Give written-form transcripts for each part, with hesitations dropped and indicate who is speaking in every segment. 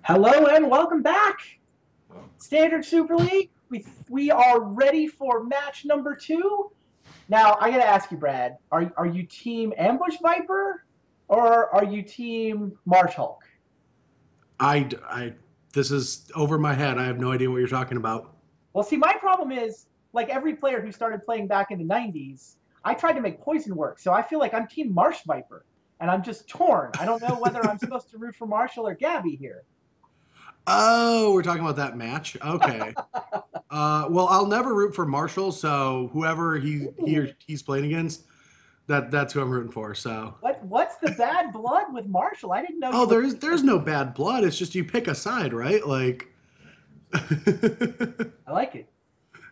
Speaker 1: Hello and welcome back. Standard Super League. We are ready for match number 2. Now I gotta ask you, Brad. Are you team Ambush Viper or are you team Marsh Hulk?
Speaker 2: This is over my head. I have no idea what you're talking about.
Speaker 1: Well, see, my problem is like every player who started playing back in the '90s. I tried to make Poison work, so I feel like I'm team Marsh Viper, and I'm just torn. I don't know whether I'm supposed to root for Marshall or Gaby here.
Speaker 2: Oh, we're talking about that match. Okay. Well, I'll never root for Marshall, so whoever he's playing against, that's who I'm rooting for. So.
Speaker 1: What's the bad blood with Marshall? I didn't know
Speaker 2: Oh,
Speaker 1: you were.
Speaker 2: there's no bad blood. It's just you pick a side, right? Like.
Speaker 1: I like it.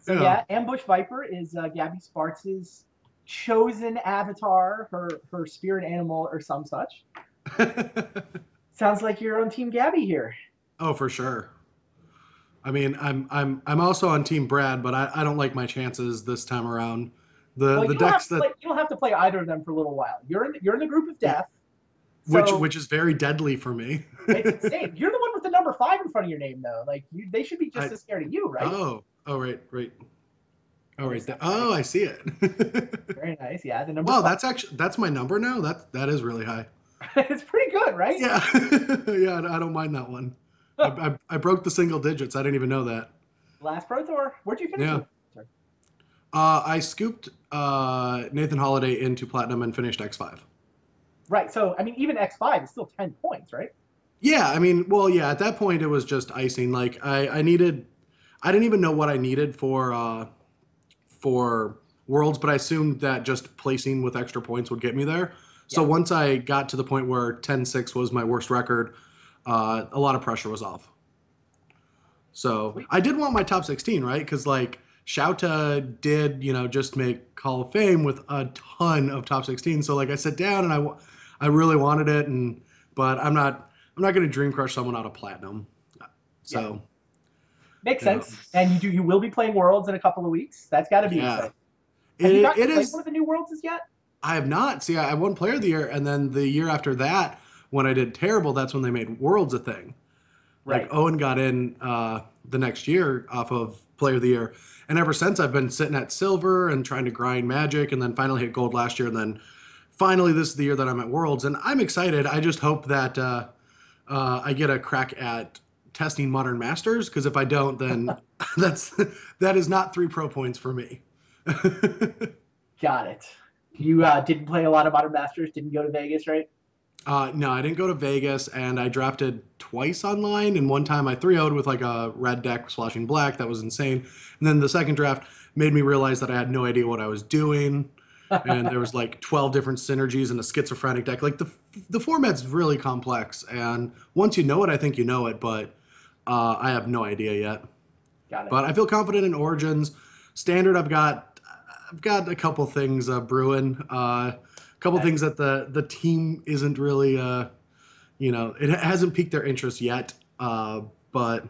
Speaker 1: So
Speaker 2: Yeah.
Speaker 1: yeah, Ambush Viper is Gaby Spartz's chosen avatar, her spirit animal or some such. Sounds like you're on Team Gaby here.
Speaker 2: Oh, for sure. I mean, I'm also on Team Brad, but I don't like my chances this time around.
Speaker 1: Well,
Speaker 2: The decks that
Speaker 1: you don't have to play either of them for a little while. You're in the group of
Speaker 2: yeah,
Speaker 1: death,
Speaker 2: which
Speaker 1: so
Speaker 2: which is very deadly for me.
Speaker 1: it's insane. You're the one with the number 5 in front of your name, though. Like they should be just
Speaker 2: I
Speaker 1: as scared of you, right?
Speaker 2: oh right. Oh
Speaker 1: Number
Speaker 2: right.
Speaker 1: 7, right?
Speaker 2: Oh, I see it.
Speaker 1: Very nice. Yeah, the number
Speaker 2: Wow,
Speaker 1: 5.
Speaker 2: that's my number now. That is really high.
Speaker 1: It's pretty good, right?
Speaker 2: Yeah, yeah. I don't mind that one. I broke the single digits. I didn't even know that.
Speaker 1: Last Pro Tour. Where'd you finish
Speaker 2: Yeah.
Speaker 1: with? Sorry.
Speaker 2: I scooped Nathan Holiday into platinum and finished X5.
Speaker 1: Right. So I mean, even X5 is still 10 points, right?
Speaker 2: Yeah, I mean, well, yeah. At that point, it was just icing. Like I needed, I didn't even know what I needed for Worlds, but I assumed that just placing with extra points would get me there. So
Speaker 1: Yeah.
Speaker 2: once I got to the point where 10-6 was my worst record, a lot of pressure was off. So
Speaker 1: Sweet.
Speaker 2: I did want my top 16, right? Because like Shouta did, just make Hall of Fame with a ton of top 16. So like I sat down and I really wanted it, but I'm not going to dream crush someone out of platinum.
Speaker 1: Yeah.
Speaker 2: So
Speaker 1: Makes
Speaker 2: yeah,
Speaker 1: sense. And you will be playing Worlds in a couple of weeks. That's got to be
Speaker 2: yeah.
Speaker 1: exciting. Have you gotten to
Speaker 2: It
Speaker 1: play
Speaker 2: is.
Speaker 1: one of the new Worlds as yet?
Speaker 2: I have not. See, I won Player of the Year, and then the year after that, when I did terrible, that's when they made Worlds a thing. Like
Speaker 1: Right.
Speaker 2: Owen got in the next year off of Player of the Year, and ever since I've been sitting at silver and trying to grind Magic, and then finally hit gold last year, and then finally this is the year that I'm at Worlds, and I'm excited. I just hope that I get a crack at testing Modern Masters, because if I don't, then that is not 3 pro points for me.
Speaker 1: Got it. You didn't play a lot of Modern Masters, didn't go to Vegas, right?
Speaker 2: No, I didn't go to Vegas, and I drafted twice online. And one time I 3-0'd with like a red deck splashing black. That was insane. And then the second draft made me realize that I had no idea what I was doing. And there was like 12 different synergies in a schizophrenic deck. Like the format's really complex. And once you know it, I think you know it. But I have no idea yet.
Speaker 1: Got it.
Speaker 2: But I feel confident in Origins. Standard, I've got a couple things brewing. Couple
Speaker 1: Nice.
Speaker 2: things that the team isn't really it hasn't piqued their interest yet. But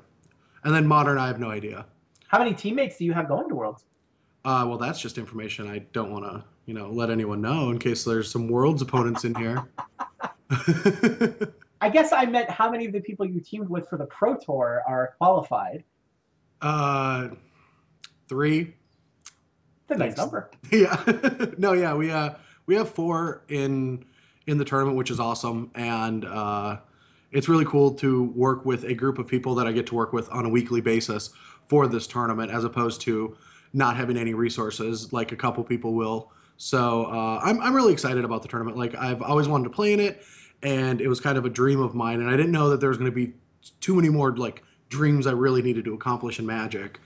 Speaker 2: and then modern, I have no idea.
Speaker 1: How many teammates do you have going to Worlds?
Speaker 2: Well, that's just information I don't want to let anyone know in case there's some worlds opponents in here.
Speaker 1: I guess I meant how many of the people you teamed with for the Pro Tour are qualified.
Speaker 2: uh, 3.
Speaker 1: It's a nice
Speaker 2: Thanks.
Speaker 1: number.
Speaker 2: Yeah. No, yeah, we have 4 in the tournament, which is awesome, and it's really cool to work with a group of people that I get to work with on a weekly basis for this tournament, as opposed to not having any resources like a couple people will. So I'm really excited about the tournament. Like I've always wanted to play in it, and it was kind of a dream of mine, and I didn't know that there was going to be too many more like dreams I really needed to accomplish in Magic.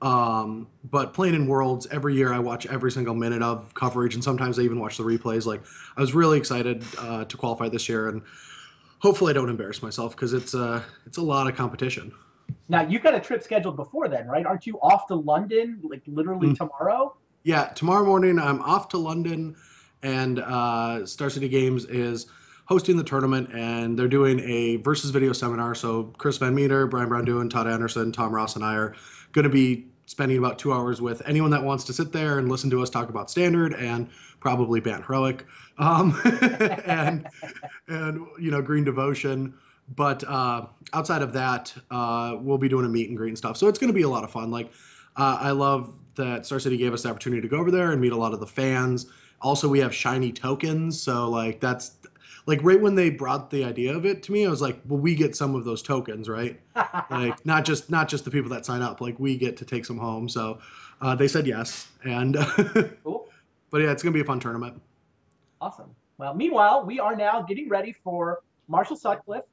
Speaker 2: But playing in Worlds every year, I watch every single minute of coverage, and sometimes I even watch the replays. Like I was really excited to qualify this year, and hopefully I don't embarrass myself because it's a lot of competition.
Speaker 1: Now you've got a trip scheduled before then, right? Aren't you off to London like literally
Speaker 2: Mm.
Speaker 1: tomorrow?
Speaker 2: Yeah, tomorrow morning I'm off to London, and Star City Games is hosting the tournament, and they're doing a versus video seminar. So Chris Van Meter, Brian Brown, Todd Anderson, Tom Ross, and I are going to be spending about 2 hours with anyone that wants to sit there and listen to us talk about Standard and probably ban Heroic, and Green Devotion. But outside of that, we'll be doing a meet and greet and stuff. So it's going to be a lot of fun. Like, I love that Star City gave us the opportunity to go over there and meet a lot of the fans. Also, we have shiny tokens. So, like, that's like right when they brought the idea of it to me, I was like, well, we get some of those tokens, right? Like, not just the people that sign up. Like, we get to take some home. So they said yes. And,
Speaker 1: Cool.
Speaker 2: but yeah, it's going to be a fun tournament.
Speaker 1: Awesome. Well, meanwhile, we are now getting ready for Marshall Sutcliffe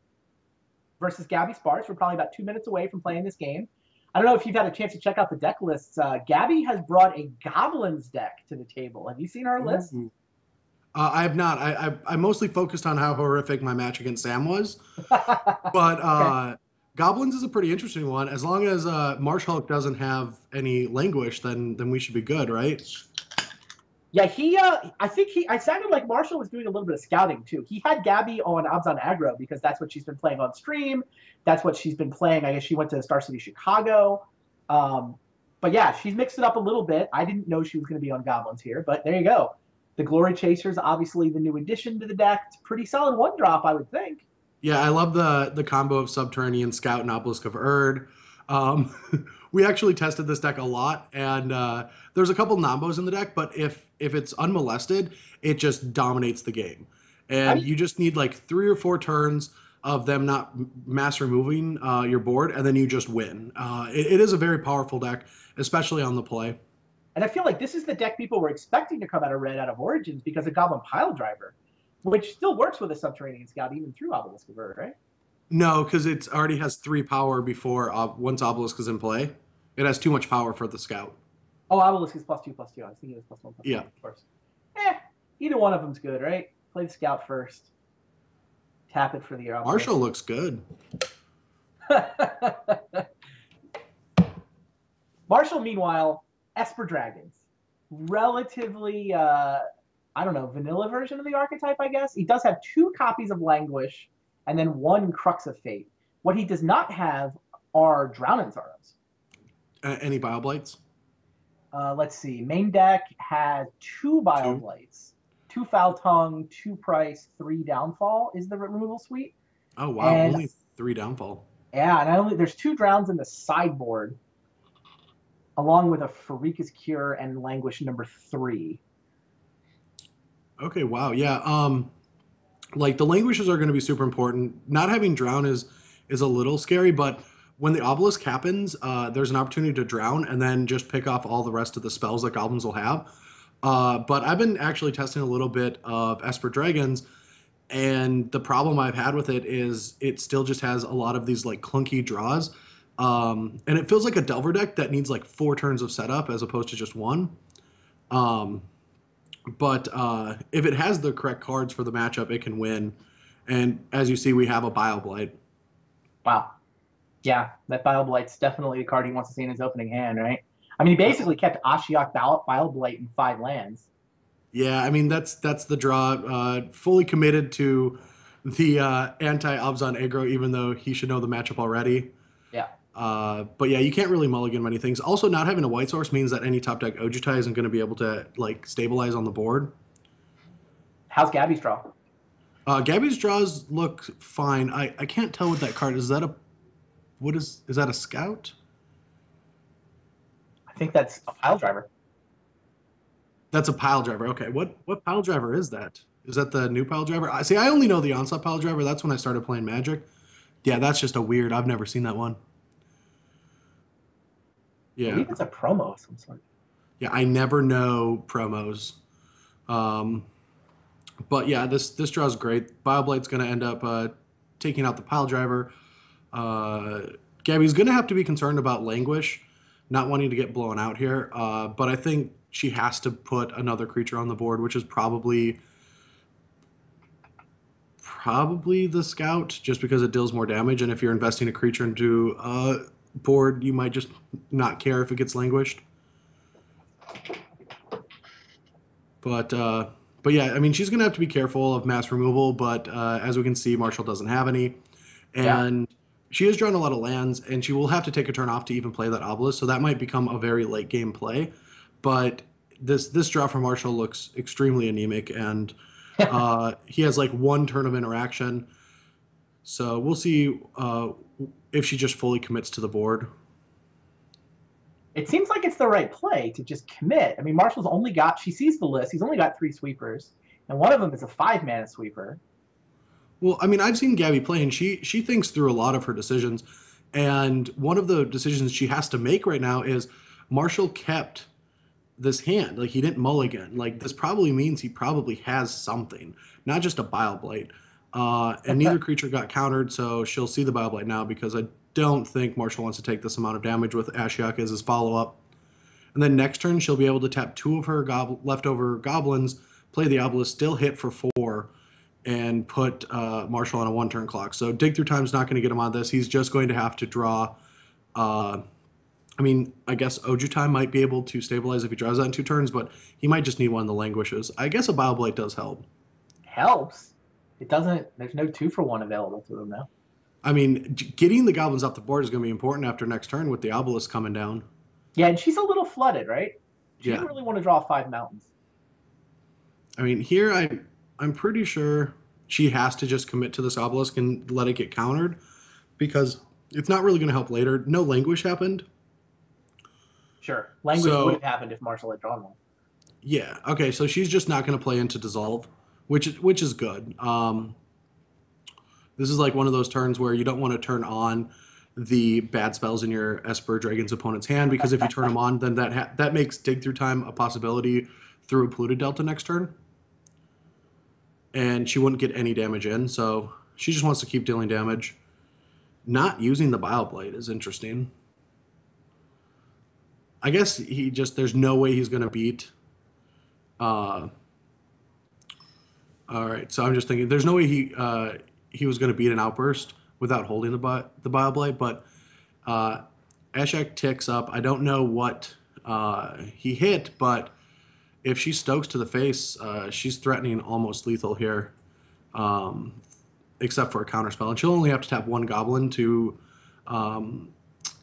Speaker 1: versus Gaby Spartz. We're probably about 2 minutes away from playing this game. I don't know if you've had a chance to check out the deck lists. Gaby has brought a Goblins deck to the table. Have you seen our list?
Speaker 2: Ooh. I have not. I mostly focused on how horrific my match against Sam was, but
Speaker 1: Okay.
Speaker 2: Goblins is a pretty interesting one. As long as Marshall doesn't have any languish, then we should be good, right?
Speaker 1: Yeah, I sounded like Marshall was doing a little bit of scouting too. He had Gaby on Abzan Aggro because that's what she's been playing on stream. That's what she's been playing. I guess she went to Star City Chicago. Um, but yeah, she's mixed it up a little bit. I didn't know she was going to be on Goblins here, but there you go. The Glory Chasers, obviously the new addition to the deck. It's a pretty solid one drop, I would think.
Speaker 2: Yeah, I love the combo of Subterranean Scout and Obelisk of Erd. Um, we actually tested this deck a lot, and there's a couple Nambos in the deck, but if it's unmolested, it just dominates the game.
Speaker 1: I
Speaker 2: And
Speaker 1: mean,
Speaker 2: you just need like 3 or 4 turns of them not mass removing your board, and then you just win. It is a very powerful deck, especially on the play.
Speaker 1: and I feel like this is the deck people were expecting to come out of Red out of Origins because of Goblin Pile Driver, which still works with a Subterranean Scout even through Obelisk of Erd, right?
Speaker 2: No, because it already has 3 power before once Obelisk is in play. It has too much power for the Scout.
Speaker 1: Oh, Obelisk is +2/+2. I was thinking it was +1/+1,
Speaker 2: Yeah.
Speaker 1: of course. Eh, either one of them's good, right? Play the Scout first. Tap it for the Obelisk.
Speaker 2: Marshall looks good.
Speaker 1: Marshall, meanwhile, Esper Dragons. Relatively, I don't know, vanilla version of the archetype, I guess. He does have 2 copies of Languish and then 1 Crux of Fate. What he does not have are Drowning Sorrows.
Speaker 2: Any Bioblights?
Speaker 1: Let's see. Main deck has 2
Speaker 2: Two.
Speaker 1: Bioblights, 2 Foul Tongue, 2 Price, 3 Downfall is the removal suite.
Speaker 2: Oh wow,
Speaker 1: And
Speaker 2: only 3 downfall.
Speaker 1: yeah, and there's 2 Drowns in the sideboard, along with a Farika's Cure and Languish #3.
Speaker 2: Okay, wow, yeah. Like the languishes are going to be super important. Not having drown is a little scary, but when the obelisk happens, there's an opportunity to drown and then just pick off all the rest of the spells that goblins will have. But I've been actually testing a little bit of Esper Dragons, and the problem I've had with it is it still just has a lot of these like clunky draws. And it feels like a Delver deck that needs like 4 turns of setup as opposed to just one. Um, but if it has the correct cards for the matchup, it can win. And as you see, we have a Bile Blight.
Speaker 1: Wow. Yeah, that Blight's definitely the card he wants to see in his opening hand, right? I mean, he basically kept Ashiok Blight in 5 lands.
Speaker 2: Yeah, I mean that's the draw. Fully committed to the anti-Abzan aggro, even though he should know the matchup already.
Speaker 1: Yeah.
Speaker 2: But yeah, you can't really mulligan many things. Also, not having a white source means that any top deck Ojutai isn't going to be able to like stabilize on the board.
Speaker 1: How's Gaby's draw?
Speaker 2: Gaby's draws look fine. I can't tell what that card is. Is that a scout?
Speaker 1: I think that's a Pile Driver.
Speaker 2: That's a pile driver. Okay, what pile driver is that? Is that the new pile driver? I see. I only know the onslaught pile driver. That's when I started playing Magic. Yeah, that's just a weird. I've never seen that one.
Speaker 1: I
Speaker 2: Yeah,
Speaker 1: believe it's a promo of some sort.
Speaker 2: yeah. I never know promos. Um, but yeah, this draw is great. Bioblight's going to end up taking out the pile driver. Gabby's going to have to be concerned about Languish, not wanting to get blown out here. But I think she has to put another creature on the board, which is probably the scout, just because it deals more damage. And if you're investing a creature into a board, you might just not care if it gets languished. But yeah, I mean, she's gonna have to be careful of mass removal. But as we can see, Marshall doesn't have any,
Speaker 1: Yeah.
Speaker 2: and she has drawn a lot of lands, and she will have to take a turn off to even play that obelisk. So that might become a very late game play. But this draw for Marshall looks extremely anemic, and he has like 1 turn of interaction. So we'll see if she just fully commits to the board.
Speaker 1: It seems like it's the right play to just commit. I mean, Marshall's only got, she sees the list, he's only got 3 sweepers, and one of them is a 5-mana sweeper.
Speaker 2: Well, I mean, I've seen Gaby play, and she thinks through a lot of her decisions. And one of the decisions she has to make right now is Marshall kept this hand. Like, he didn't mulligan. Like, this probably means he probably has something, not just a Bile Blight. And neither creature got countered, so she'll see the Bile Blight now because I don't think Marshall wants to take this amount of damage with Ashiok as his follow-up. And then next turn, she'll be able to tap 2 of her leftover goblins, play the Obelisk, still hit for 4, and put Marshall on a 1-turn clock. So Dig Through Time's not going to get him on this. He's just going to have to draw. I mean, I guess Oju Time might be able to stabilize if he draws that in 2 turns, but he might just need one of the Languishes. I guess a Bile Blight does help.
Speaker 1: Helps. It doesn't, there's no 2-for-1 available to him now.
Speaker 2: I mean, getting the goblins off the board is going to be important after next turn with the Obelisk coming down.
Speaker 1: Yeah, and she's a little flooded, right? She
Speaker 2: Yeah.
Speaker 1: didn't really want to draw 5 mountains.
Speaker 2: I mean, here I'm pretty sure she has to just commit to this Obelisk and let it get countered because it's not really going to help later. No Languish happened.
Speaker 1: Sure. Language would have happened if Marshall had drawn one.
Speaker 2: Yeah. Okay. So she's just not going to play into Dissolve, which is good. This is like one of those turns where you don't want to turn on the bad spells in your Esper Dragon's opponent's hand because if you turn them on, then that makes Dig Through Time a possibility through a Polluted Delta next turn. And she wouldn't get any damage in, so she just wants to keep dealing damage. Not using the Bile Blight is interesting. I guess there's no way he's going to beat. All right, so I'm just thinking there's no way he was going to beat an Outburst without holding the Bile Blight, but Ashak ticks up. I don't know what he hit, but if she stokes to the face, she's threatening almost lethal here, except for a counterspell. And she'll only have to tap 1 goblin to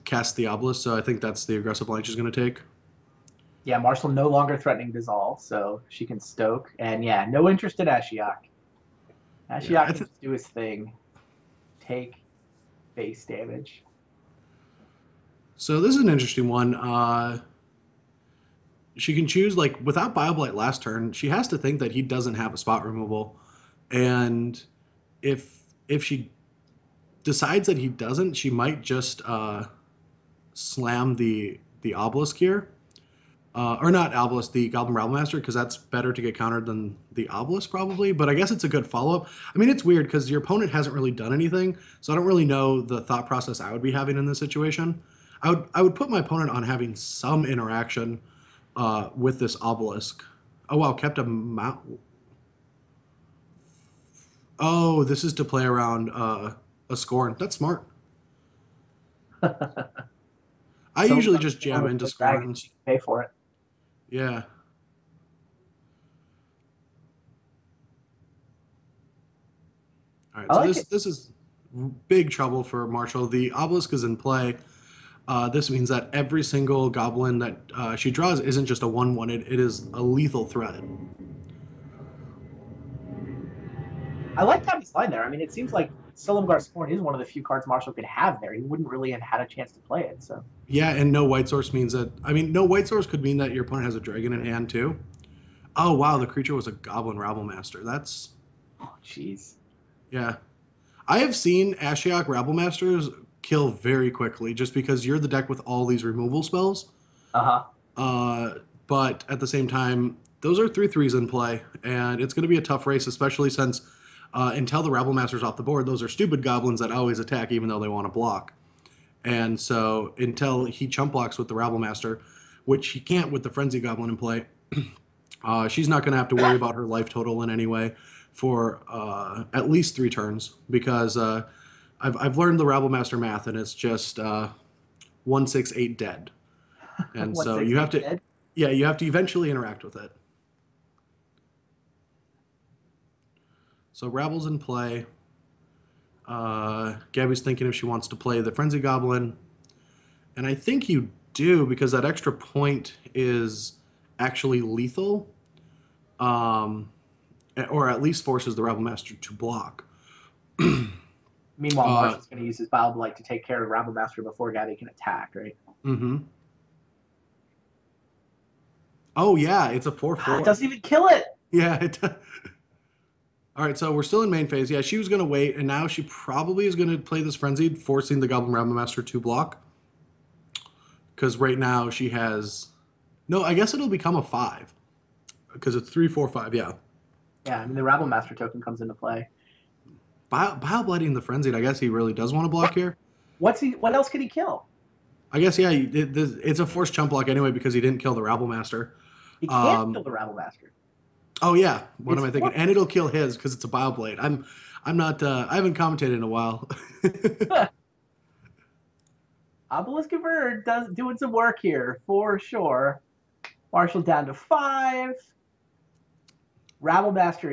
Speaker 2: cast the Obelisk, so I think that's the aggressive line she's going to take.
Speaker 1: Yeah, Marshall no longer threatening Dissolve, so she can stoke. And yeah, no interest in Ashiok. Ashiok can just do his thing. Take base damage.
Speaker 2: So this is an interesting one. She can choose, like, without Bile Blight last turn, she has to think that he doesn't have a spot removal. And if she decides that he doesn't, she might just slam the Obelisk here. Or not Obelisk, the Goblin Rabblemaster, because that's better to get countered than the Obelisk probably. But I guess it's a good follow-up. I mean, it's weird because your opponent hasn't really done anything, so I don't really know the thought process I would be having in this situation. I would put my opponent on having some interaction with this Obelisk. Oh, wow, kept a mount. Oh, this is to play around a Scorn. That's smart. I usually just jam into Scorns.
Speaker 1: Pay for it.
Speaker 2: Yeah. All right, so this is big trouble for Marshall. The Obelisk is in play. This means that every single goblin that she draws isn't just a 1/1, it is a lethal threat.
Speaker 1: I like Gaby's line there. I mean, it seems like Silumgar Scorn is one of the few cards Marshall could have there. He wouldn't really have had a chance to play it. So
Speaker 2: yeah, and no white source means that. I mean, no white source could mean that your opponent has a dragon in hand too. Oh wow, the creature was a Goblin Rabblemaster. That's.
Speaker 1: Oh jeez.
Speaker 2: Yeah, I have seen Ashiok Rabblmasters kill very quickly just because you're the deck with all these removal spells. But at the same time, those are 3/3s in play, and it's going to be a tough race, especially since until the Rabblemaster's off the board, those are stupid goblins that always attack even though they want to block. And so until he chump blocks with the Rabblemaster, which he can't with the Frenzy Goblin in play, she's not going to have to worry about her life total in any way for at least 3 turns because I've learned the Rabblemaster math, and it's just 1, 6, 8 dead. And so you have to, dead? Yeah, you have to eventually interact with it. So Rabble's in play. Gaby's thinking if she wants to play the Frenzy Goblin. And I think you do because that extra point is actually lethal. Or at least forces the Rabblemaster to block.
Speaker 1: Meanwhile,
Speaker 2: Uh,
Speaker 1: Marshall's going to use his Bile Blight to take care of Rabble Master before Gaby can attack, right?
Speaker 2: mm-hmm. Oh yeah, it's a
Speaker 1: It
Speaker 2: 4/4.
Speaker 1: doesn't even kill it.
Speaker 2: Yeah. All right, so we're still in main phase. Yeah, she was going to wait, and now she probably is going to play this Frenzied, forcing the Goblin Rabble Master to block. Because right now she has... No, I guess it'll become a 5. Because it's 3, 4, 5, yeah.
Speaker 1: Yeah, I mean, the Rabble Master token comes into play.
Speaker 2: Bile Blighting the Frenzied, I guess he really does want to block here.
Speaker 1: What else could he kill?
Speaker 2: I guess, yeah, it's a forced chump block anyway because he didn't kill the Rabble Master.
Speaker 1: He can't kill the Rabble Master.
Speaker 2: Oh, yeah. What am I thinking?
Speaker 1: Forced.
Speaker 2: And it'll kill his because it's a Bile Blade. I'm not, I haven't commentated in a while.
Speaker 1: Obelisk Bird doing some work here, for sure. Marshall down to 5.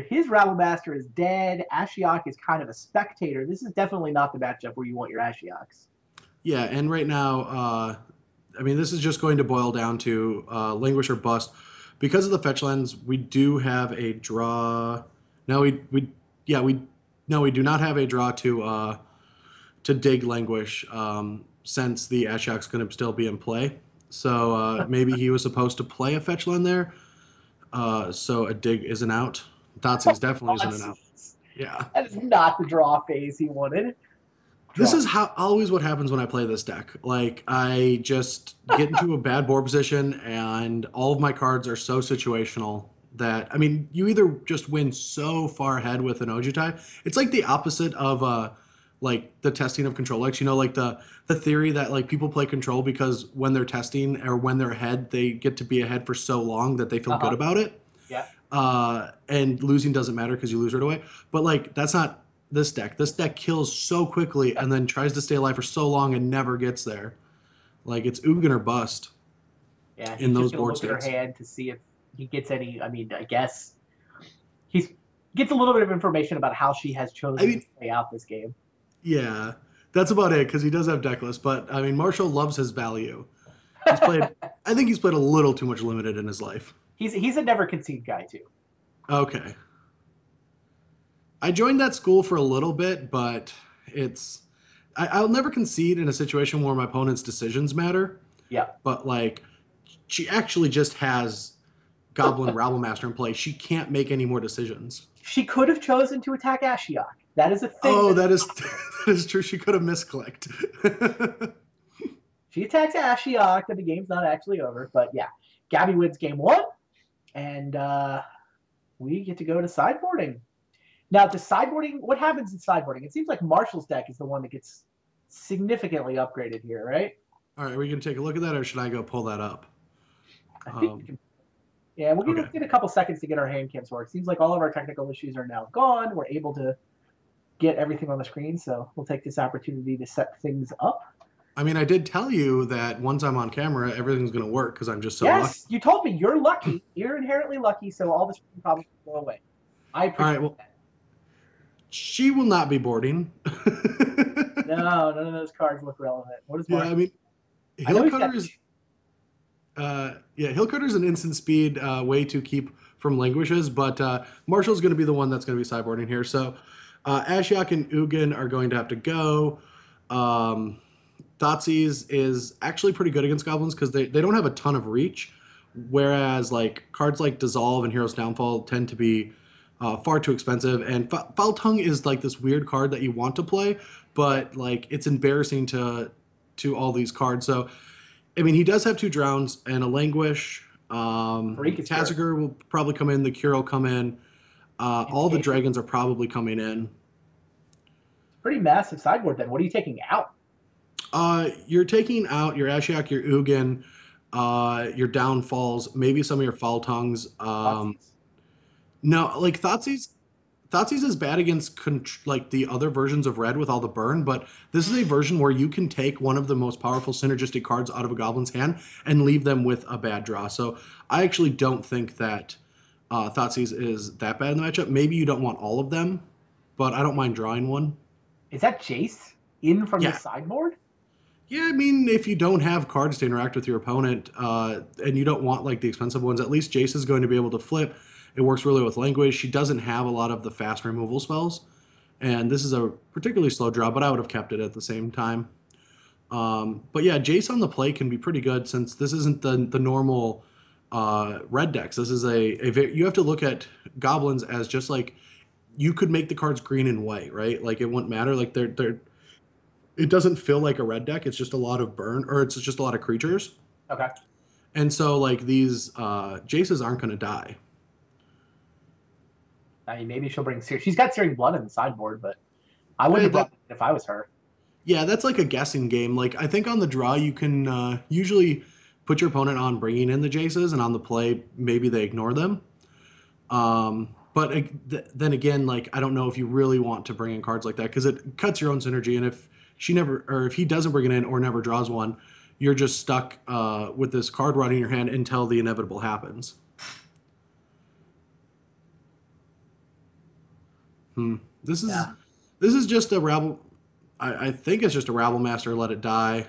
Speaker 1: His Rabble Master is dead. Ashiok is kind of a spectator. This is definitely not the matchup where you want your Ashioks.
Speaker 2: Yeah, and right now, I mean, this is just going to boil down to Languish or Bust. Because of the fetch lands, we do have a draw. No, we do not have a draw to dig Languish since the Ashiok's going to still be in play. So maybe he was supposed to play a fetch land there. So a dig isn't out. Dotsie's definitely isn't an out. Yeah.
Speaker 1: That is not the draw phase he wanted.
Speaker 2: This is always what happens when I play this deck. Like, I just get into a bad board position, and all of my cards are so situational that, I mean, you either just win so far ahead with an Ojutai. It's like the opposite of, like, the testing of control decks. You know, like the theory that, like, people play control because when they're testing or when they're ahead, they get to be ahead for so long that they feel good about it.
Speaker 1: Yeah.
Speaker 2: And losing doesn't matter because you lose right away. But, like, that's not this deck. This deck kills so quickly and then tries to stay alive for so long and never gets there. Like, it's Ugin or bust.
Speaker 1: Yeah,
Speaker 2: in those board
Speaker 1: look at her
Speaker 2: states.
Speaker 1: hand to see if he gets any. I mean, I guess he gets a little bit of information about how she has chosen to play out this game.
Speaker 2: Yeah, that's about it because he does have deck list. But I mean, Marshall loves his value. He's played. I think he's played a little too much limited in his life.
Speaker 1: He's a never concede guy too.
Speaker 2: Okay. I joined that school for a little bit, but I'll never concede in a situation where my opponent's decisions matter.
Speaker 1: Yeah.
Speaker 2: But, like, she actually just has Goblin Rabble Master in play. She can't make any more decisions.
Speaker 1: She could have chosen to attack Ashiok. That is a thing.
Speaker 2: Oh, that is true. She could have misclicked.
Speaker 1: She attacks Ashiok, and the game's not actually over. But, yeah, Gaby wins game 1, and we get to go to sideboarding. Now, the sideboarding, what happens in sideboarding? It seems like Marshall's deck is the one that gets significantly upgraded here, right?
Speaker 2: All right, are we going to take a look at that, or should I go pull that up?
Speaker 1: I think we can. Yeah, we'll get a couple seconds to get our hand cams work. Seems like all of our technical issues are now gone. We're able to get everything on the screen, so we'll take this opportunity to set things up.
Speaker 2: I mean, I did tell you that once I'm on camera, everything's going to work because I'm just so lucky.
Speaker 1: Yes, you told me. You're lucky. You're inherently lucky, so all this problems go away. I appreciate that.
Speaker 2: She will not be boarding.
Speaker 1: No, none of those cards look relevant. What is Mark?
Speaker 2: Yeah, I mean, Hillcutter's an instant speed way to keep from Languishes, but Marshall's going to be the one that's going to be sideboarding here. So Ashiok and Ugin are going to have to go. Thoughtseize is actually pretty good against Goblins because they don't have a ton of reach, whereas like cards like Dissolve and Hero's Downfall tend to be far too expensive, and Foul Tongue is like this weird card that you want to play, but like it's embarrassing to all these cards. So, I mean, he does have 2 Drowns and a Languish. Taziger will probably come in. The Cure will come in. All the Dragons are probably coming in.
Speaker 1: Pretty massive sideboard then. What are you taking out?
Speaker 2: You're taking out your Ashiok, your Ugin, your Downfalls, maybe some of your Foul Tongues. No, like Thoughtseize is bad against like the other versions of Red with all the burn, but this is a version where you can take one of the most powerful synergistic cards out of a Goblin's hand and leave them with a bad draw. So I actually don't think that Thoughtseize is that bad in the matchup. Maybe you don't want all of them, but I don't mind drawing one.
Speaker 1: Is that Jace in from the sideboard?
Speaker 2: Yeah, I mean, if you don't have cards to interact with your opponent and you don't want like the expensive ones, at least Jace is going to be able to flip. It works really with Language. She doesn't have a lot of the fast removal spells. And this is a particularly slow draw, but I would have kept it at the same time. But yeah, Jace on the play can be pretty good since this isn't the normal red decks. This is you have to look at goblins as just like you could make the cards green and white, right? Like it wouldn't matter. Like they're it doesn't feel like a red deck. It's just a lot of burn, or it's just a lot of creatures.
Speaker 1: Okay.
Speaker 2: And so like these Jaces aren't going to die.
Speaker 1: I mean, maybe she'll bring She's got Searing Blood in the sideboard, but I wouldn't have brought it if I was her.
Speaker 2: Yeah, that's like a guessing game. Like I think on the draw you can usually put your opponent on bringing in the Jaces, and on the play maybe they ignore them. But then again, like I don't know if you really want to bring in cards like that because it cuts your own synergy. And if he doesn't bring it in or never draws one, you're just stuck with this card rot in your hand until the inevitable happens. This is just a rabble. I think it's just a rabble master let it die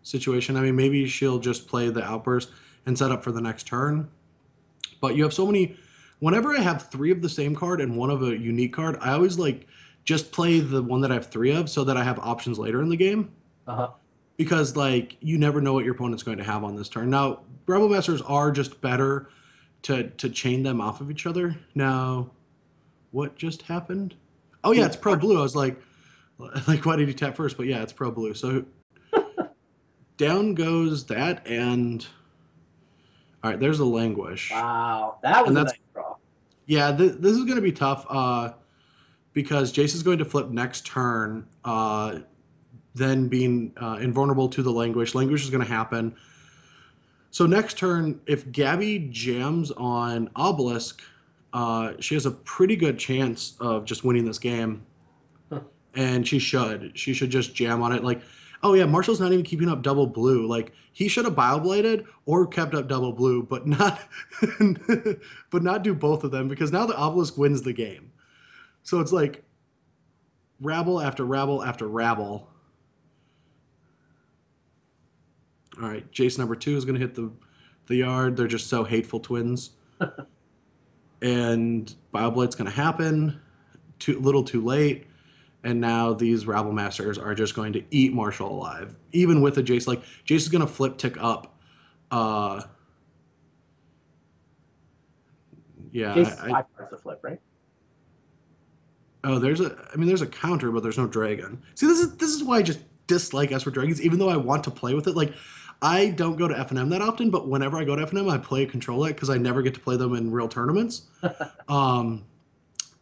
Speaker 2: situation. I mean, maybe she'll just play the outburst and set up for the next turn. But you have so many. Whenever I have 3 of the same card and 1 of a unique card, I always like just play the one that I have 3 of so that I have options later in the game. Because like you never know what your opponent's going to have on this turn. Now, Rebel Masters are just better to chain them off of each other. Now, what just happened? Oh yeah, it's pro blue. I was like why did he tap first? But yeah, it's pro blue. So down goes that, and all right, there's a languish.
Speaker 1: Wow, that was a nice draw.
Speaker 2: Yeah, this is going to be tough because Jace is going to flip next turn, then being invulnerable to the languish. Languish is going to happen. So next turn, if Gaby jams on Obelisk, she has a pretty good chance of just winning this game. And she should just jam on it. Like, oh yeah, Marshall's not even keeping up double blue. Like he should have biobladed or kept up double blue, but not do both of them because now the Obelisk wins the game. So it's like rabble after rabble after rabble. All right, Jace number 2 is going to hit the yard. They're just so hateful twins. And bioblade's going to happen. Little too late. And now these Rabble Masters are just going to eat Marshall alive. Even with a Jace. Like, Jace is going to flip tick up. Yeah.
Speaker 1: Jace 5 cards to flip, right?
Speaker 2: Oh, there's a counter, but there's no dragon. See, this is why I just dislike Esper Dragons, even though I want to play with it. Like, I don't go to FNM that often, but whenever I go to FNM, I play a control deck because I never get to play them in real tournaments.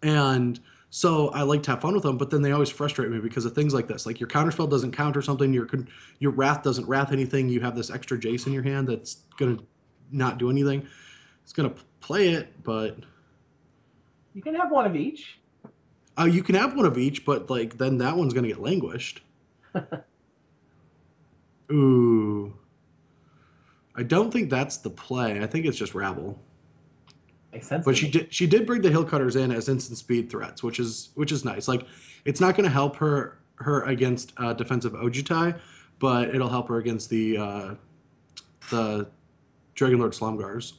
Speaker 2: And so I like to have fun with them, but then they always frustrate me because of things like this. Like your counterspell doesn't counter something, your wrath doesn't wrath anything. You have this extra Jace in your hand that's gonna not do anything. It's gonna play it, but
Speaker 1: you can have one of each.
Speaker 2: You can have one of each, but like then that one's gonna get languished. Ooh. I don't think that's the play. I think it's just rabble.
Speaker 1: Makes sense.
Speaker 2: But she did bring the hill cutters in as instant speed threats, which is nice. Like it's not going to help her against defensive Ojutai, but it'll help her against the Dragonlord Slumgars.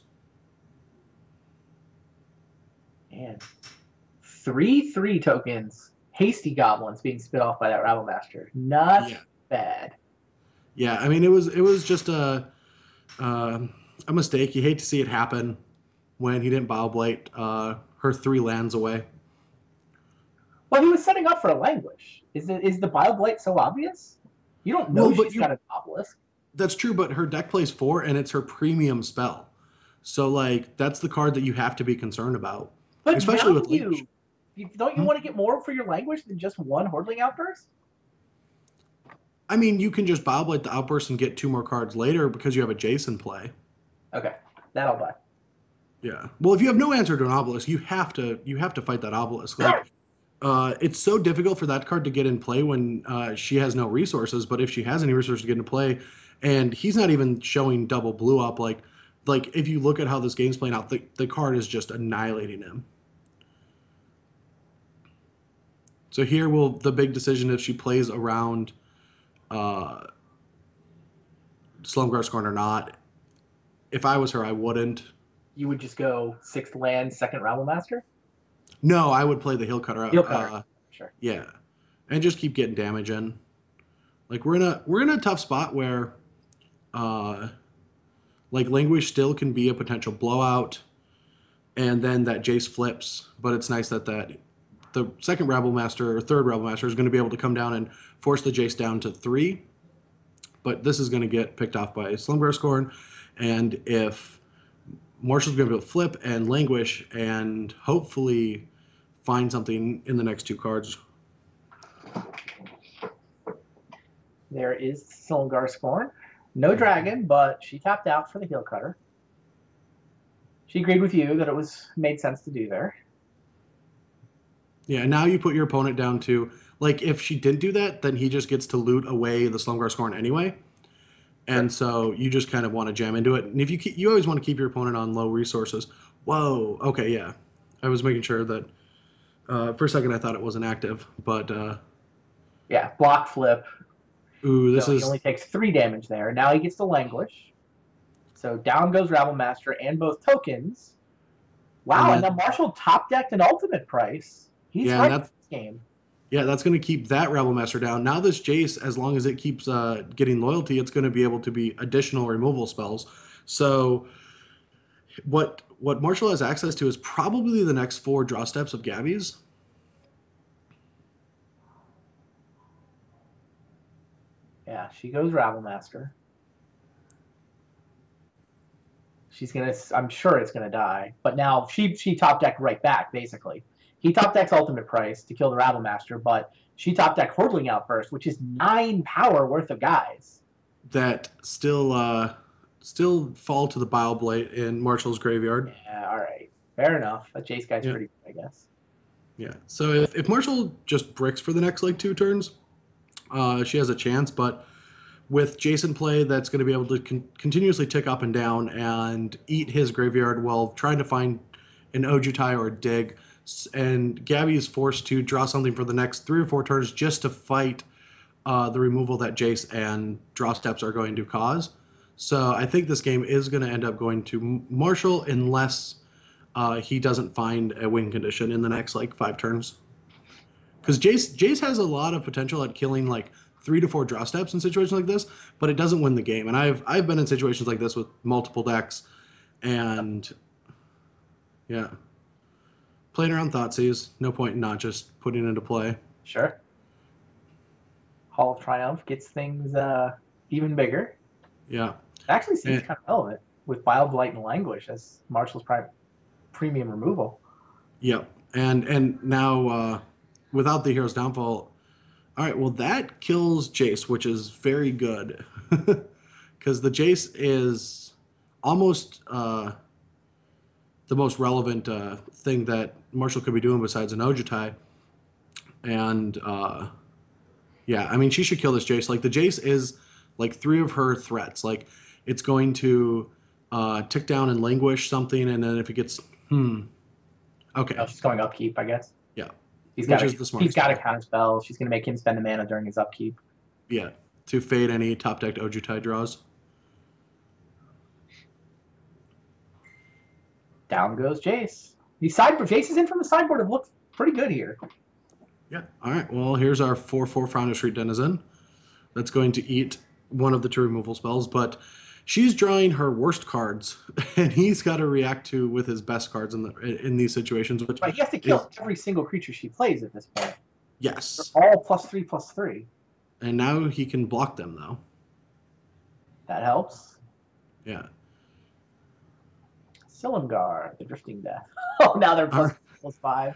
Speaker 1: Man, 3/3 tokens, hasty goblins being spit off by that Rabble Master. Not bad.
Speaker 2: Yeah, I mean it was just a mistake. You hate to see it happen when he didn't bioblade her 3 lands away.
Speaker 1: Well, he was setting up for a languish. Is the bioblade so obvious? You don't know she's got an obelisk.
Speaker 2: That's true, but her deck plays 4 and it's her premium spell. So like that's the card that you have to be concerned about.
Speaker 1: But especially with languish. Don't you want to get more for your languish than just 1 Hordling Outburst?
Speaker 2: I mean, you can just bioblade the outburst and get 2 more cards later because you have a Jason play.
Speaker 1: Okay, that I'll buy.
Speaker 2: Yeah. Well, if you have no answer to an obelisk, you have to fight that obelisk. Like, it's so difficult for that card to get in play when she has no resources. But if she has any resources to get in play, and he's not even showing double blue up, like if you look at how this game's playing out, the card is just annihilating him. So here the big decision if she plays around Slumgar's Scorn or not. If I was her, I wouldn't.
Speaker 1: You would just go 6th land, 2nd Rabble Master?
Speaker 2: No, I would play the heel cutter.
Speaker 1: Heel cutter, sure.
Speaker 2: Yeah, and just keep getting damage in. Like we're in a tough spot where, uh, like Languish still can be a potential blowout, and then that Jace flips. But it's nice that the second Rabble Master or third Rabble Master is going to be able to come down and force the Jace down to 3. But this is going to get picked off by Slumgar Scorn, and if Marshall's going to be able to flip and Languish and hopefully find something in the next 2 cards.
Speaker 1: There is Silumgar Scorn. No dragon, but she tapped out for the heel cutter. She agreed with you that it made sense to do there.
Speaker 2: Yeah, and now you put your opponent down to, like, if she didn't do that, then he just gets to loot away the Slumgar Scorn anyway. And so you just kind of want to jam into it. And if you always want to keep your opponent on low resources. Whoa, okay, yeah. I was making sure that for a second I thought it wasn't active, but
Speaker 1: yeah, block flip.
Speaker 2: Ooh, this
Speaker 1: so
Speaker 2: is...
Speaker 1: he only takes 3 damage there. Now he gets to Languish. So down goes Rabble Master and both tokens. Wow, and now Marshall top decked an ultimate price. He's right in this game.
Speaker 2: Yeah, that's going to keep that Rabble Master down. Now this Jace, as long as it keeps getting loyalty, it's going to be able to be additional removal spells. So what Marshall has access to is probably the next 4 draw steps of Gaby's.
Speaker 1: Yeah, she goes Rabble Master. She's gonna. I'm sure it's gonna die. But now she top decked right back. Basically, he top decks ultimate price to kill the Rabble Master, but she top decked Hordling out first, which is 9 power worth of guys
Speaker 2: that still fall to the Bile Blight in Marshall's graveyard.
Speaker 1: Yeah, all right, fair enough. That Jace guy's pretty good, I guess.
Speaker 2: Yeah. So if Marshall just bricks for the next like 2 turns, she has a chance, but with Jason play, that's going to be able to continuously tick up and down and eat his graveyard while trying to find an Ojutai or a dig. And Gaby is forced to draw something for the next 3 or 4 turns just to fight the removal that Jace and draw steps are going to cause. So I think this game is going to end up going to Marshall unless he doesn't find a win condition in the next like 5 turns. Because Jace has a lot of potential at killing like 3 to 4 draw steps in situations like this, but it doesn't win the game. And I've been in situations like this with multiple decks, and yeah, playing around Thoughtseize, no point in not just putting it into play.
Speaker 1: Sure. Hall of Triumph gets things even bigger.
Speaker 2: Yeah.
Speaker 1: It actually seems kind of relevant with Bile Blight and Languish as Marshall's premium removal.
Speaker 2: Yep. And now without the Hero's Downfall, all right, well, that kills Jace, which is very good. Because the Jace is almost the most relevant thing that Marshall could be doing besides an Ojutai. And, yeah, I mean, she should kill this Jace. Like, the Jace is, like, 3 of her threats. Like, it's going to tick down and Languish something, and then if it gets... Okay.
Speaker 1: No, she's going upkeep, I guess.
Speaker 2: Yeah.
Speaker 1: He's got a counter spell. She's going to make him spend a mana during his upkeep.
Speaker 2: Yeah, to fade any top decked Ojutai draws.
Speaker 1: Down goes Jace. Jace is in from the sideboard. It looks pretty good here.
Speaker 2: Yeah. All right. Well, here's our 4/4 Founder Street Denizen. That's going to eat one of the 2 removal spells, but she's drawing her worst cards, and he's got to react to with his best cards in these situations. Which
Speaker 1: he has to kill every single creature she plays at this point.
Speaker 2: Yes.
Speaker 1: They're all +3/+3.
Speaker 2: And now he can block them, though.
Speaker 1: That helps.
Speaker 2: Yeah.
Speaker 1: Silumgar, the Drifting Death. Oh, now they're +5.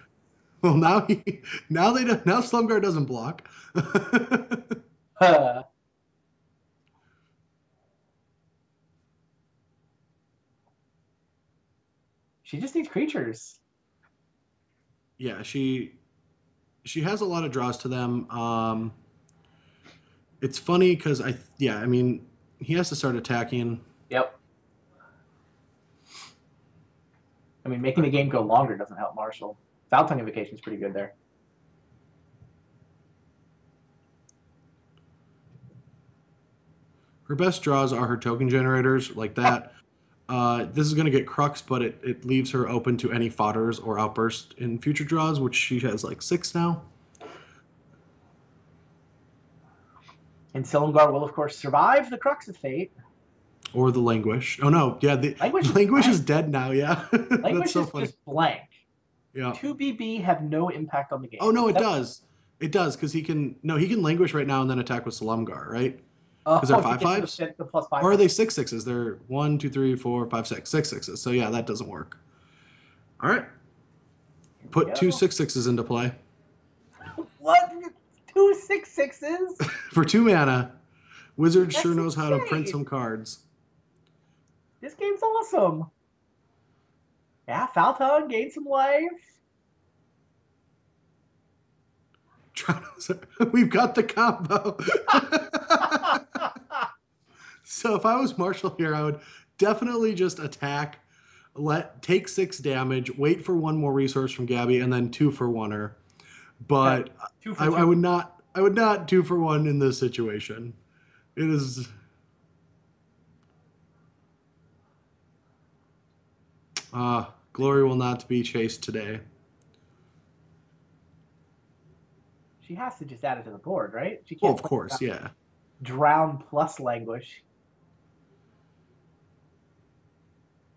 Speaker 2: Well, now Slumgar doesn't block.
Speaker 1: She just needs creatures.
Speaker 2: Yeah, she has a lot of draws to them. It's funny because I mean, he has to start attacking.
Speaker 1: Yep. I mean, making the game go longer doesn't help Marshall. Valentine Invocation is pretty good there.
Speaker 2: Her best draws are her token generators, like that. This is going to get Crux, but it leaves her open to any fodders or outburst in future draws, which she has like 6 now.
Speaker 1: And Silumgar will, of course, survive the Crux of Fate.
Speaker 2: Or the Languish. Oh, no. Yeah, the
Speaker 1: Languish
Speaker 2: is dead now, yeah.
Speaker 1: Languish
Speaker 2: That's so
Speaker 1: is
Speaker 2: funny.
Speaker 1: just blank.
Speaker 2: Yeah.
Speaker 1: 2BB have no impact on the game.
Speaker 2: Oh, no, it does. It does, because he can Languish right now and then attack with Silumgar, right? Because they're 5/5s?
Speaker 1: The plus 5.
Speaker 2: Or are they 6/6s? They're 1, 2, 3, 4, 5, 6. 6/6s. So yeah, that doesn't work. All right. Put 2 6/6s into play.
Speaker 1: What? 2 6/6s?
Speaker 2: For 2 mana, Wizard
Speaker 1: That's
Speaker 2: sure knows how to print
Speaker 1: insane.
Speaker 2: some cards.
Speaker 1: This game's awesome. Yeah, Falton gained some life.
Speaker 2: We've got the combo. So if I was Marshall here, I would definitely just attack, take 6 damage, wait for 1 more resource from Gaby, and then 2 for 1-er. But I would not 2 for 1 in this situation. It is. Glory will not be chased today.
Speaker 1: She has to just add it to the board, right? She can't.
Speaker 2: Well, of course, yeah.
Speaker 1: Drown plus Languish.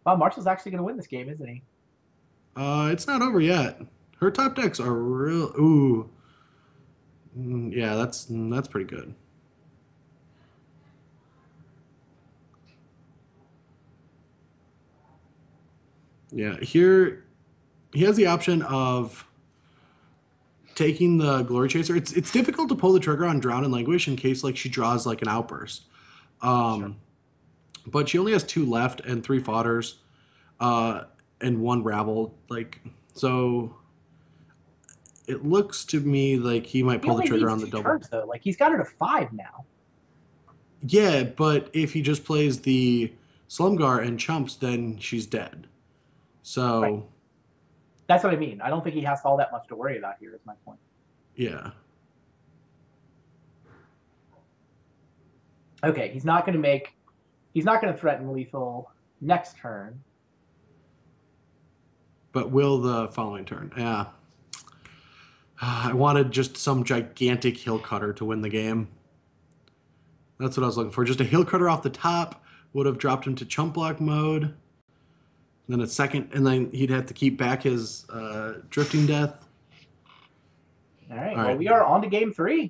Speaker 1: Well, Marshall's actually going to win this game, isn't he?
Speaker 2: It's not over yet. Her top decks are real. Ooh. Yeah, that's pretty good. Yeah, here he has the option of taking the Glory Chaser. It's difficult to pull the trigger on Drown and Languish in case like she draws like an outburst.
Speaker 1: Sure.
Speaker 2: But she only has 2 left and 3 fodders, and 1 Rabble. Like, so it looks to me like he might pull the trigger on the double.
Speaker 1: Turns, though. Like he's got her to 5 now.
Speaker 2: Yeah, but if he just plays the Slumgar and chumps, then she's dead. So
Speaker 1: right. That's what I mean. I don't think he has all that much to worry about here, is my point.
Speaker 2: Yeah.
Speaker 1: Okay, he's not going to threaten lethal next turn.
Speaker 2: But will the following turn? Yeah. I wanted just some gigantic hill cutter to win the game. That's what I was looking for. Just a hill cutter off the top would have dropped him to chump block mode. And then a second, and then he'd have to keep back his drifting death.
Speaker 1: All right. Well, we are on to game 3.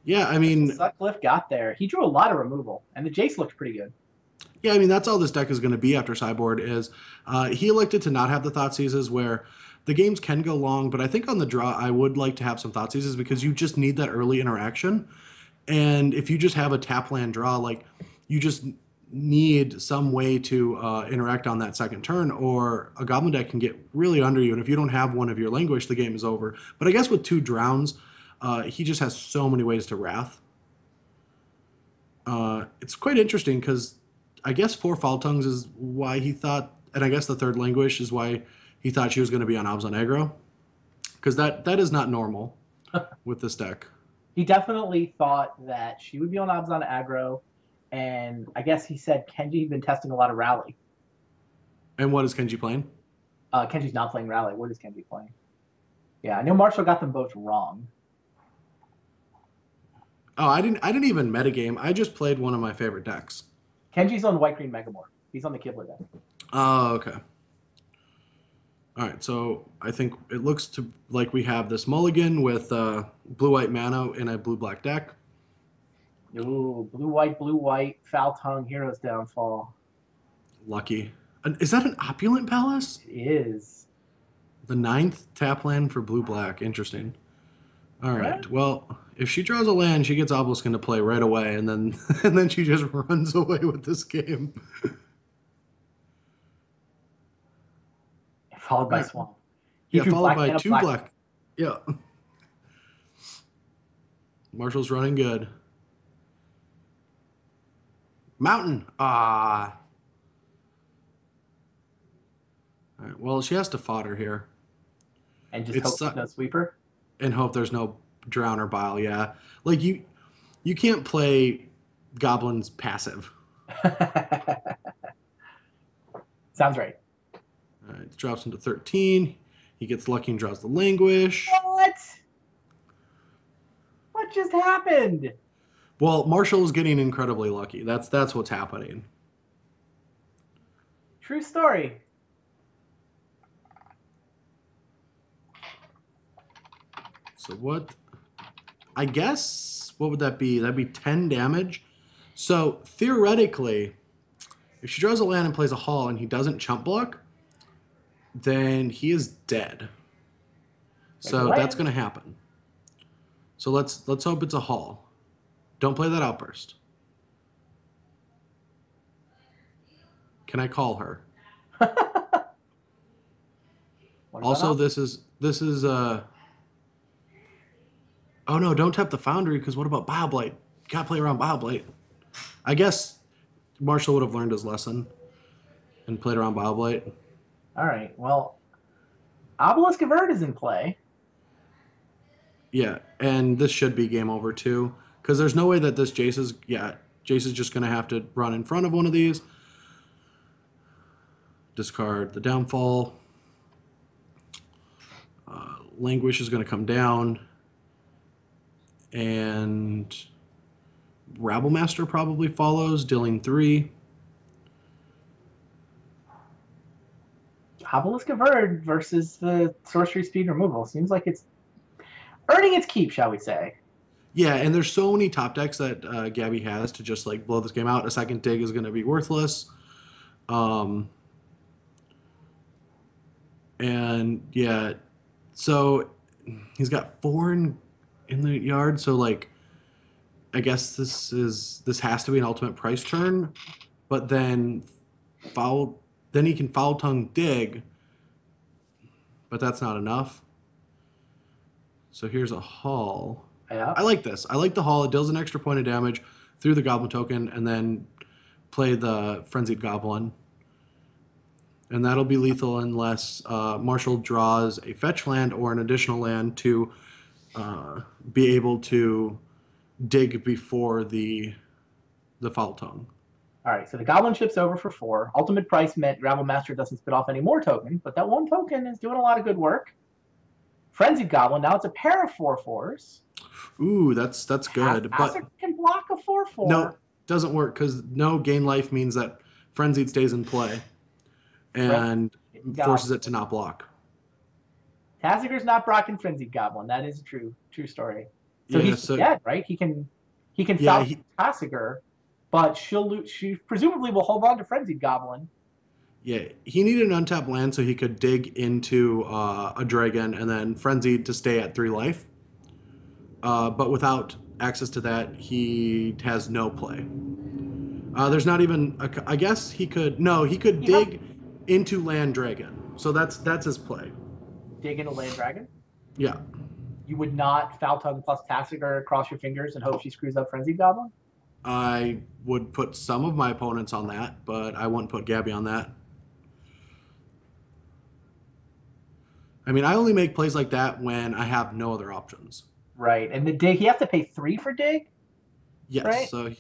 Speaker 2: Yeah, I mean,
Speaker 1: Sutcliffe got there. He drew a lot of removal, and the Jace looked pretty good.
Speaker 2: Yeah, I mean, that's all this deck is going to be after sideboard is he elected to not have the Thought Seizes where the games can go long, but I think on the draw I would like to have some Thought Seizes because you just need that early interaction. And if you just have a tap land draw, like you just need some way to interact on that second turn, or a Goblin deck can get really under you. And if you don't have one of your Languish, the game is over. But I guess with 2 Drowns, he just has so many ways to Wrath. It's quite interesting because I guess 4 Foul Tongues is why he thought, and I guess the 3rd Languish is why he thought she was going to be on Obs on aggro. Because that is not normal with this deck.
Speaker 1: He definitely thought that she would be on Obs on aggro, and I guess he said Kenji's been testing a lot of Rally.
Speaker 2: And what is Kenji playing?
Speaker 1: Kenji's not playing Rally. What is Kenji playing? Yeah, I know Marshall got them both wrong.
Speaker 2: Oh, I didn't even metagame. I just played one of my favorite decks.
Speaker 1: Kenji's on White Green Megamorph. He's on the Kibler deck.
Speaker 2: Oh, okay. All right, so I think it looks like we have this mulligan with blue-white mana in a blue-black deck.
Speaker 1: Ooh, blue-white, Foul Tongue, Hero's Downfall.
Speaker 2: Lucky. Is that an Opulent Palace?
Speaker 1: It is.
Speaker 2: The 9th tap land for blue-black. Interesting. All right, well, if she draws a land, she gets Obelisk into play right away, and then she just runs away with this game.
Speaker 1: Followed by Swamp.
Speaker 2: Yeah, followed by 2 black. Yeah. Marshall's running good. Mountain. Ah. All right, well, she has to fodder here.
Speaker 1: And just hope there's no sweeper?
Speaker 2: And hope there's no Drown or Bile, yeah. Like, you can't play Goblins passive.
Speaker 1: Sounds right.
Speaker 2: All right, drops into 13. He gets lucky and draws the Languish.
Speaker 1: What? What just happened?
Speaker 2: Well, Marshall is getting incredibly lucky. That's what's happening.
Speaker 1: True story.
Speaker 2: So what? I guess, what would that be? That'd be 10 damage. So theoretically, if she draws a land and plays a Hall and he doesn't chump block, then he is dead. So that's going to happen. So let's hope it's a Hall. Don't play that Outburst. Can I call her? Also, this is oh no, don't tap the Foundry, because what about Bioblade? Gotta play around Bioblade. I guess Marshall would have learned his lesson and played around Bioblade.
Speaker 1: All right, well, Obelisk of Erd is in play.
Speaker 2: Yeah, and this should be game over too, because there's no way that this Jace is, Jace is just going to have to run in front of one of these. Discard the Downfall. Languish is going to come down. And Rabblemaster probably follows, dealing 3.
Speaker 1: Obelisk of Erd versus the sorcery speed removal. Seems like it's earning its keep, shall we say.
Speaker 2: Yeah, and there's so many top decks that Gaby has to just like blow this game out. A second dig is going to be worthless. And yeah, so he's got 4 in the yard. So like, I guess this has to be an ultimate price turn, but then he can foul tongue dig, but that's not enough. So here's a Hall.
Speaker 1: Yeah.
Speaker 2: I like this. I like the Hall. It deals an extra point of damage through the Goblin token, and then play the Frenzied Goblin. And that'll be lethal unless Marshall draws a fetch land or an additional land to be able to dig before the foul tongue.
Speaker 1: All right, so the Goblin ship's over for 4. Ultimate price meant Rabblemaster doesn't spit off any more tokens, but that 1 token is doing a lot of good work. Frenzied Goblin, now it's a pair of 4/4s.
Speaker 2: Ooh, that's good. But
Speaker 1: can block a 4/4.
Speaker 2: No, doesn't work, because no gain life means that Frenzied stays in play and forces it to not block.
Speaker 1: Tassiger's not blocking Frenzied Goblin. That is a true story. So he's dead, right? He can foul Tassiger, but she presumably will hold on to Frenzied Goblin.
Speaker 2: Yeah, he needed an untapped land so he could dig into a dragon and then Frenzied to stay at 3 life. But without access to that, he has no play. There's not even I guess he could dig into land dragon. So that's his play.
Speaker 1: Dig into land dragon?
Speaker 2: Yeah.
Speaker 1: You would not foul tongue plus Tassiger cross your fingers and hope she screws up Frenzied Goblin?
Speaker 2: I would put some of my opponents on that, but I wouldn't put Gaby on that. I mean, I only make plays like that when I have no other options.
Speaker 1: Right, and the dig, you have to pay 3 for dig?
Speaker 2: Yes,
Speaker 1: right?
Speaker 2: So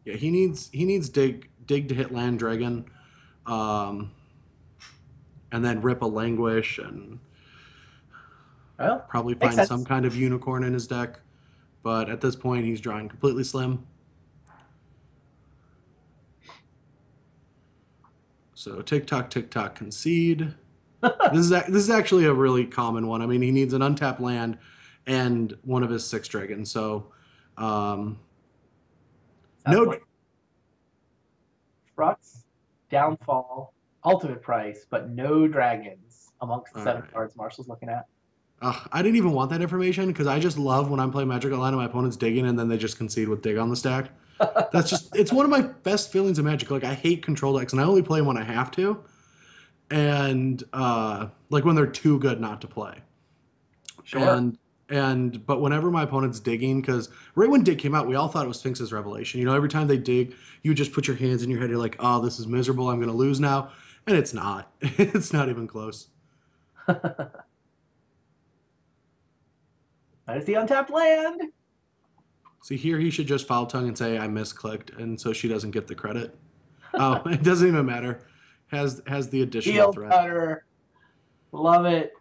Speaker 2: yeah, he needs dig to hit land dragon, and then rip a Languish and probably find some kind of unicorn in his deck. But at this point, he's drawing completely slim. So tick tock, concede. This is actually a really common one. I mean, he needs an untapped land and one of his 6 dragons. So no.
Speaker 1: Frux, Downfall, ultimate price, but no dragons amongst the 7 cards Marshall's looking at.
Speaker 2: I didn't even want that information, because I just love when I'm playing Magic Online and my opponent's digging and then they just concede with dig on the stack. It's one of my best feelings of Magic. Like, I hate control decks and I only play them when I have to. And like when they're too good not to play.
Speaker 1: Sure.
Speaker 2: But whenever my opponent's digging, because right when dig came out, we all thought it was Sphinx's Revelation. You know, every time they dig, you just put your hands in your head. You're like, oh, this is miserable. I'm going to lose now. And it's not. It's not even close.
Speaker 1: There's the untapped land.
Speaker 2: See, here he should just foul tongue and say, I misclicked, and so she doesn't get the credit. Oh, it doesn't even matter. has the additional
Speaker 1: Heel
Speaker 2: threat.
Speaker 1: cutter. Love it.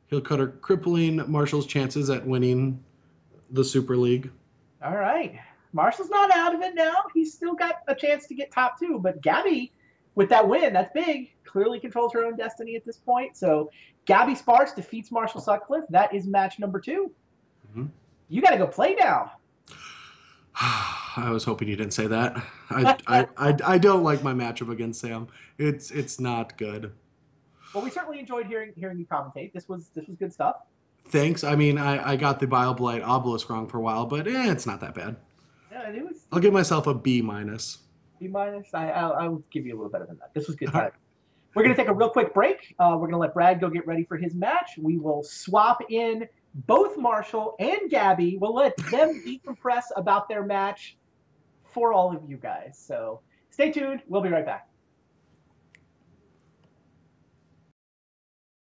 Speaker 2: Heel cutter crippling Marshall's chances at winning the Super League.
Speaker 1: All right. Marshall's not out of it now. He's still got a chance to get top 2, but Gaby, with that win, that's big. Clearly controls her own destiny at this point. So Gaby Spartz defeats Marshall Sutcliffe. That is match number 2. Mm-hmm. You got to go play now.
Speaker 2: I was hoping you didn't say that. I don't like my matchup against Sam. It's not good.
Speaker 1: Well, we certainly enjoyed hearing you commentate. This was good stuff.
Speaker 2: Thanks. I mean, I got the Bile Blight Obelisk wrong for a while, but it's not that bad.
Speaker 1: Yeah, it was.
Speaker 2: I'll give myself a B minus.
Speaker 1: B minus. I'll give you a little better than that. This was good time. We're going to take a real quick break. We're going to let Brad go get ready for his match. We will swap in both Marshall and Gaby. We'll let them decompress about their match for all of you guys. So stay tuned. We'll be right back.